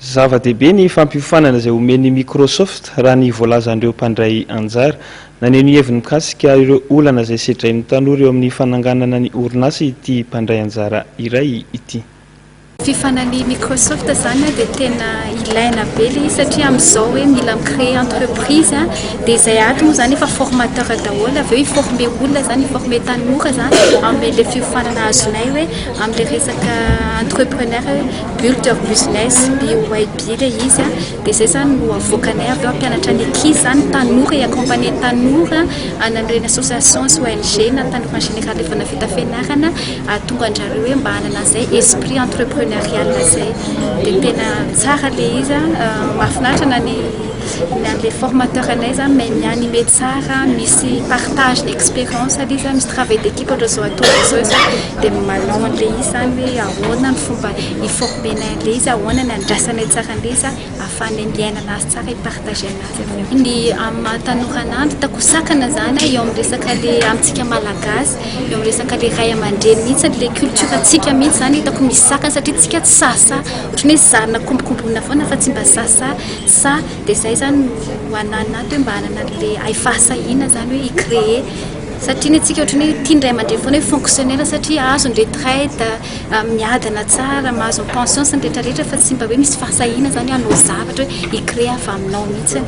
Zava-dehibe ny fampiofanana izay omeny Microsoft raha ny voalazan'ireo mpandray anjara naneo ny heviny mikasika ireo olana izay sedrain'ny tanora eo amin'ny fananganana ny orinasa ity mpandray anjara iray ity. Fifanany Microsoft zany dia tena ilaina be ilay satria amin'izao hoe mila micréer entreprise dia izay ato moa zany efa formateur daholo avy eo iformer olona zany iformer tanora zany amin'ilay fiofanana azonay hoe amin'ilay resaka entrepreneur builder business BYB ilay izy dia izay zany no avoakanay avy eo ampianatra ny ankizy zany tanora i-accompagner tanora anan'ireny association sy ONG na tanora en général efa navita fianarana tonga anjareo hoe mba hanana an'izay esprit entrepreneur zay dia tena tsara ilay izy mahafinaritra na ny les formateurs anay zany mais mianime tsara misy partage d'expérience ilay izy misy travail d'équipe ohatra zao atao zao dia manao an'ilay izy zany hoe ahoana ny fomba iformenay an'ilay izy ahoana ny andrasanay tsara an'ilay izy ahafahanay miaina anazy tsara hipartage anazy avy eo. Ny amin'ny tanoranandro takosakana zany eo amin'ny resaka ilay amintsika malagasy eo amin'ny resaka ilay ray aman-dreny mihitsy ilay culture antsika mihitsy zany hitako misy sakana satria tsika tsy sasa ohatran'ny hoe zarina kombokombona foana fa tsy mba sasa dia izay zany ho ananaty hoe mba hanana an'ilay hay fahasahina zany hoe i-créer satria ny antsika ohatran'ny hoe tia ndray aman-dreny foana hoe fonctionnaire satria azo ny retraite miadana tsara mahazo ny pension sy ny rehetrarehetra fa tsy mba hoe misy fahasahina zany hanao zavatra hoe i-créer avy aminao mihitsy.